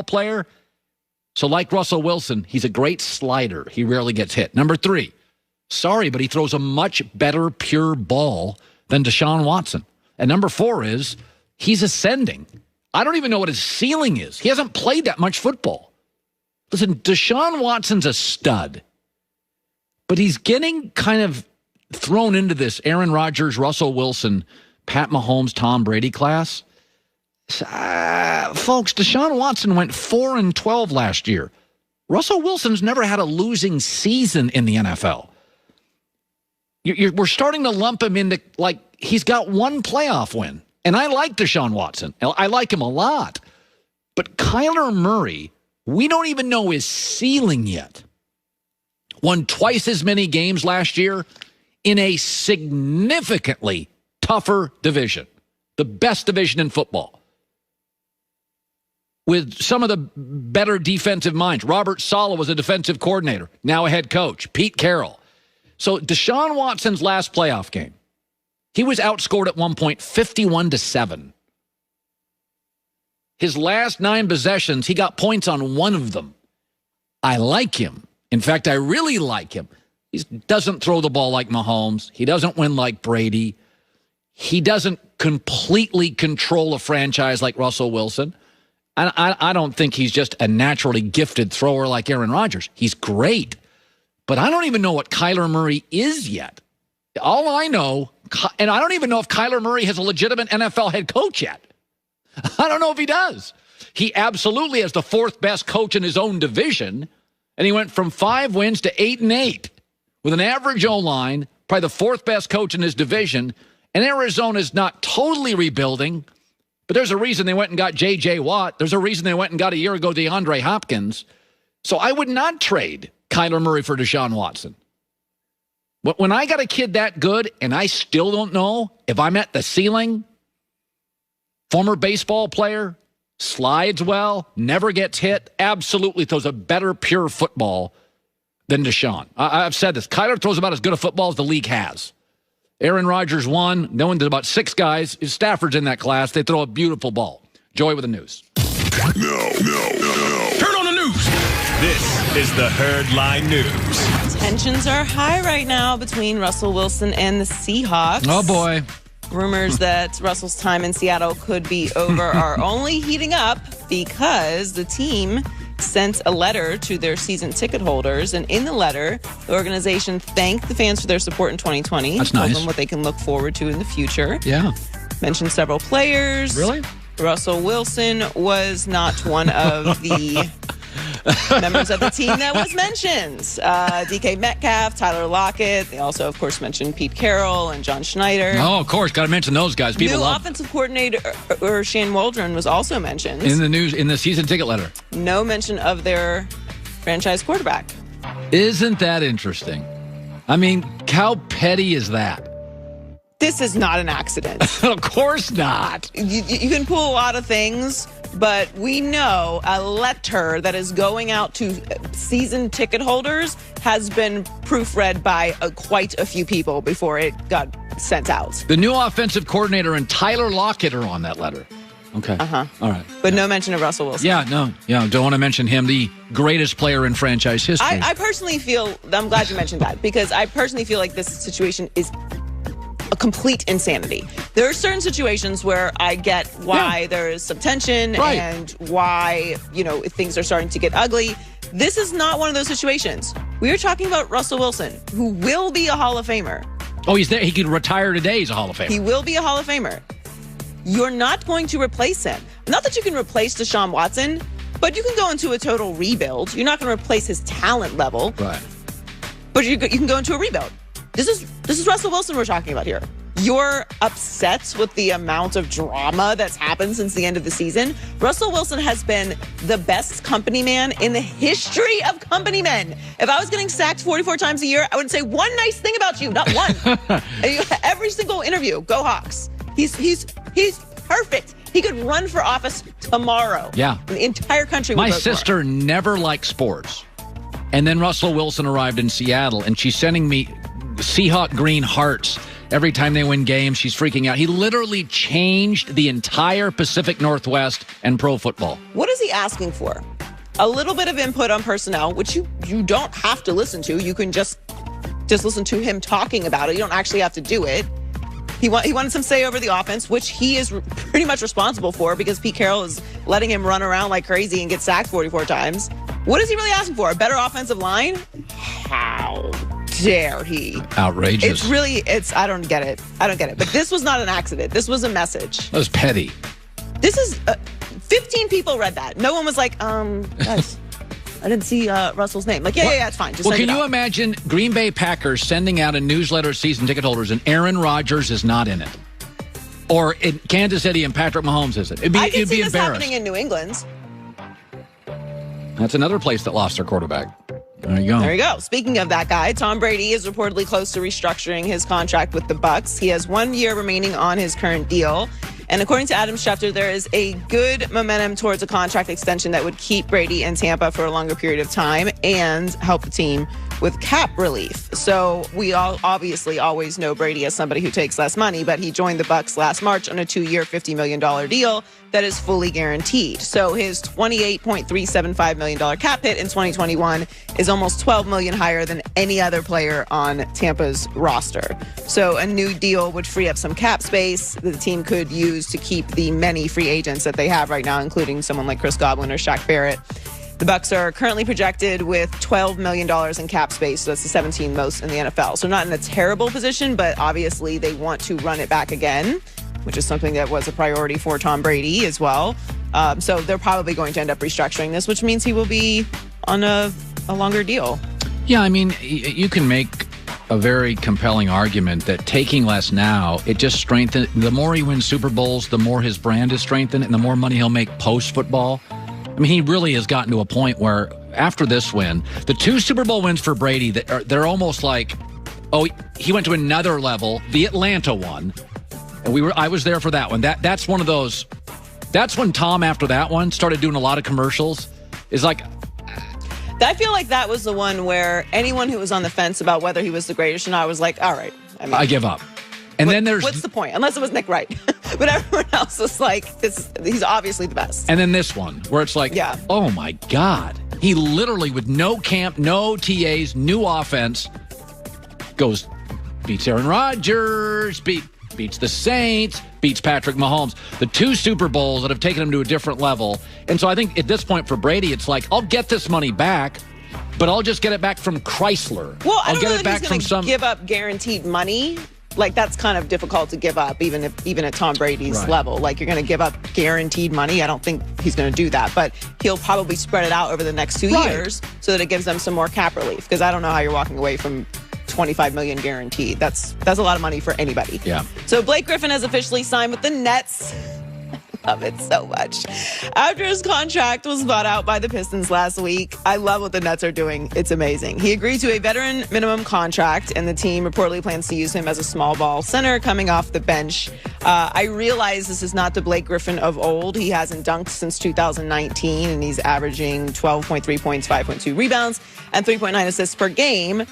player. So like Russell Wilson, he's a great slider. He rarely gets hit. Number 3, sorry, but he throws a much better pure ball than Deshaun Watson. And number 4 is he's ascending. I don't even know what his ceiling is. He hasn't played that much football. Listen, Deshaun Watson's a stud, but he's getting kind of thrown into this Aaron Rodgers, Russell Wilson, Pat Mahomes, Tom Brady class. Folks, Deshaun Watson went 4-12 last year. Russell Wilson's never had a losing season in the NFL. We're starting to lump him into, like, he's got one playoff win. And I like Deshaun Watson. I like him a lot. But Kyler Murray, we don't even know his ceiling yet. Won twice as many games last year in a significantly tougher division. The best division in football. With some of the better defensive minds. Robert Saleh was a defensive coordinator, now a head coach. Pete Carroll. So Deshaun Watson's last playoff game, he was outscored at one point 51-7. His last 9 possessions, he got points on one of them. I like him. In fact, I really like him. He doesn't throw the ball like Mahomes. He doesn't win like Brady. He doesn't completely control a franchise like Russell Wilson. I don't think he's just a naturally gifted thrower like Aaron Rodgers. He's great. But I don't even know what Kyler Murray is yet. All I know, and I don't even know if Kyler Murray has a legitimate NFL head coach yet. I don't know if he does. He absolutely has the 4th best coach in his own division, and he went from 5 wins to 8-8 with an average O-line, probably the 4th best coach in his division, and Arizona's not totally rebuilding, but there's a reason they went and got J.J. Watt. There's a reason they went and got a year ago DeAndre Hopkins. So I would not trade Kyler Murray for Deshaun Watson. When I got a kid that good and I still don't know if I'm at the ceiling, former baseball player, slides well, never gets hit, absolutely throws a better pure football than Deshaun. I've said this. Kyler throws about as good a football as the league has. Aaron Rodgers won. No one did about 6 guys. Stafford's in that class. They throw a beautiful ball. Joy with the news. No. Turn on the news. This is the Herd Line News. Tensions are high right now between Russell Wilson and the Seahawks. Oh, boy. Rumors that Russell's time in Seattle could be over are only heating up because the team sent a letter to their season ticket holders. And in the letter, the organization thanked the fans for their support in 2020. That's told nice. them what they can look forward to in the future. Yeah. Mentioned several players. Really? Russell Wilson was not one of the members of the team that was mentioned. DK Metcalf, Tyler Lockett. They also, of course, mentioned Pete Carroll and John Schneider. Oh, of course. Got to mention those guys. People New love offensive coordinator Shane Waldron was also mentioned. in the news, in the season ticket letter. No mention of their franchise quarterback. Isn't that interesting? I mean, how petty is that? This is not an accident. Of course not. You can pull a lot of things, but we know a letter that is going out to season ticket holders has been proofread by quite a few people before it got sent out. The new offensive coordinator and Tyler Lockett are on that letter. Okay. Uh-huh. All right. But no mention of Russell Wilson. Yeah, no. Yeah, don't want to mention him, the greatest player in franchise history. I personally feel, I'm glad you mentioned that, because I personally feel like this situation is a complete insanity. There are certain situations where I get why there is some tension and why, if things are starting to get ugly. This is not one of those situations. We are talking about Russell Wilson, who will be a Hall of Famer. Oh, he's there. He could retire today. He's a Hall of Famer. He will be a Hall of Famer. You're not going to replace him. Not that you can replace Deshaun Watson, but you can go into a total rebuild. You're not going to replace his talent level. Right. But you can go into a rebuild. This is Russell Wilson we're talking about here. You're upset with the amount of drama that's happened since the end of the season. Russell Wilson has been the best company man in the history of company men. If I was getting sacked 44 times a year, I would say one nice thing about you, not one. Every single interview, go Hawks. He's perfect. He could run for office tomorrow. Yeah. And the entire country would My vote for him. sister never liked sports. And then Russell Wilson arrived in Seattle, and she's sending me Seahawk green hearts every time they win games. She's freaking out. He literally changed the entire Pacific Northwest and pro football. What is he asking for? A little bit of input on personnel, which you don't have to listen to. You can just listen to him talking about it. You don't actually have to do it. He wanted some say over the offense, which he is pretty much responsible for because Pete Carroll is letting him run around like crazy and get sacked 44 times. What is he really asking for? A better offensive line? How dare he? Outrageous. I don't get it. But this was not an accident. This was a message. That was petty. This is 15 people read that. No one was like, guys, I didn't see Russell's name. Like, yeah, it's fine. Just can you imagine Green Bay Packers sending out a newsletter to season ticket holders and Aaron Rodgers is not in it? Or in Kansas City and Patrick Mahomes is it? I can see this happening in New England. That's another place that lost their quarterback. There you go. Speaking of that guy, Tom Brady is reportedly close to restructuring his contract with the Bucs. He has 1 year remaining on his current deal. And according to Adam Schefter, there is a good momentum towards a contract extension that would keep Brady in Tampa for a longer period of time and help the team with cap relief. So we all obviously always know Brady as somebody who takes less money, but he joined the Bucs last March on a 2-year, $50 million deal that is fully guaranteed. So his $28.375 million cap hit in 2021 is almost $12 million higher than any other player on Tampa's roster. So a new deal would free up some cap space that the team could use to keep the many free agents that they have right now, including someone like Chris Godwin or Shaq Barrett. The Bucs are currently projected with $12 million in cap space, so that's the 17th most in the NFL. So not in a terrible position, but obviously they want to run it back again, which is something that was a priority for Tom Brady as well. So they're probably going to end up restructuring this, which means he will be on a longer deal. Yeah, I mean, you can make a very compelling argument that taking less now, it just strengthens. The more he wins Super Bowls, the more his brand is strengthened and the more money he'll make post-football. I mean, he really has gotten to a point where after this win, the 2 Super Bowl wins for Brady, they're almost like, oh, he went to another level. The Atlanta one, and I was there for that one. That's one of those. That's when Tom, after that one, started doing a lot of commercials. Is like, I feel like that was the one where anyone who was on the fence about whether he was the greatest or not was like, all right, I give up. And then what's the point? Unless it was Nick Wright. But everyone else was like, he's obviously the best. And then this one, where it's like, oh my God. He literally, with no camp, no TAs, new offense, beats Aaron Rodgers, beats the Saints, beats Patrick Mahomes. The 2 Super Bowls that have taken him to a different level. And so I think at this point for Brady, it's like, I'll get this money back, but I'll just get it back from Chrysler. Well, I don't get know it that back he's going to give up guaranteed money. Like, that's kind of difficult to give up, even at Tom Brady's level. Like, you're going to give up guaranteed money. I don't think he's going to do that. But he'll probably spread it out over the next 2 years so that it gives them some more cap relief. Because I don't know how you're walking away from $25 million guaranteed. That's a lot of money for anybody. Yeah. So Blake Griffin has officially signed with the Nets. Love it so much. After his contract was bought out by the Pistons last week, I love what the Nets are doing. It's amazing. He agreed to a veteran minimum contract, and the team reportedly plans to use him as a small ball center coming off the bench. I realize this is not the Blake Griffin of old. He hasn't dunked since 2019, and he's averaging 12.3 points, 5.2 rebounds, and 3.9 assists per game.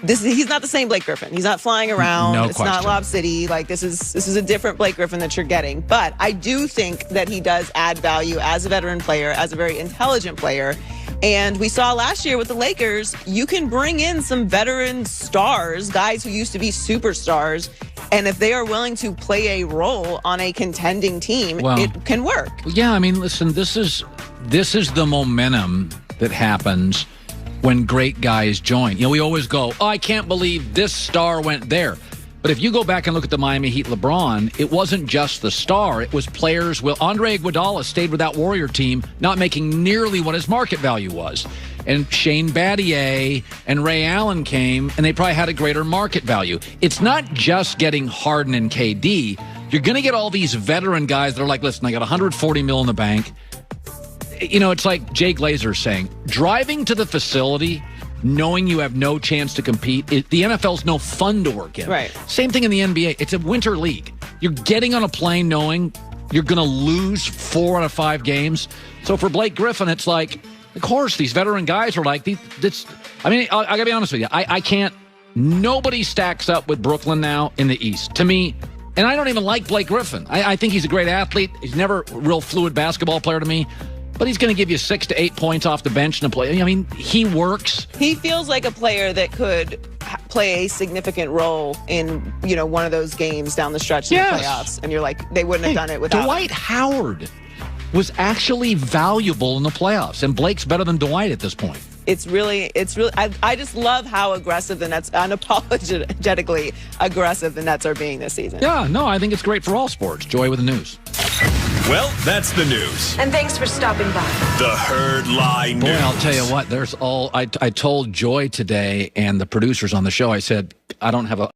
He's not the same Blake Griffin. He's not flying around. No it's question. not Lob City. Like, this is a different Blake Griffin that you're getting. But I do think that he does add value as a veteran player, as a very intelligent player. And we saw last year with the Lakers, you can bring in some veteran stars, guys who used to be superstars. And if they are willing to play a role on a contending team, it can work. Yeah, I mean, listen, this is the momentum that happens when great guys join. You know, we always go, oh, I can't believe this star went there. But if you go back and look at the Miami Heat LeBron, it wasn't just the star. It was players. Well, Andre Iguodala stayed with that Warrior team, not making nearly what his market value was. And Shane Battier and Ray Allen came, and they probably had a greater market value. It's not just getting Harden and KD. You're going to get all these veteran guys that are like, listen, I got $140 million in the bank. You know, it's like Jay Glazer saying, driving to the facility knowing you have no chance to compete. The NFL's no fun to work in. Right. Same thing in the NBA. It's a winter league. You're getting on a plane knowing you're going to lose 4 out of 5 games. So for Blake Griffin, it's like, of course, these veteran guys are like, I got to be honest with you. I can't Nobody stacks up with Brooklyn now in the East. To me, and I don't even like Blake Griffin. I think he's a great athlete. He's never a real fluid basketball player to me. But he's going to give you 6 to 8 points off the bench in a play. I mean, he works. He feels like a player that could play a significant role in, one of those games down the stretch in the playoffs. And you're like, they wouldn't have done it without Dwight him. Howard was actually valuable in the playoffs, and Blake's better than Dwight at this point. It's really, I just love how aggressive the Nets, unapologetically aggressive the Nets are being this season. Yeah, no, I think it's great for all sports. Joy with the news. Well, that's the news. And thanks for stopping by. The Herd Lie News. Boy, I'll tell you what, I told Joy today and the producers on the show, I said, I don't have a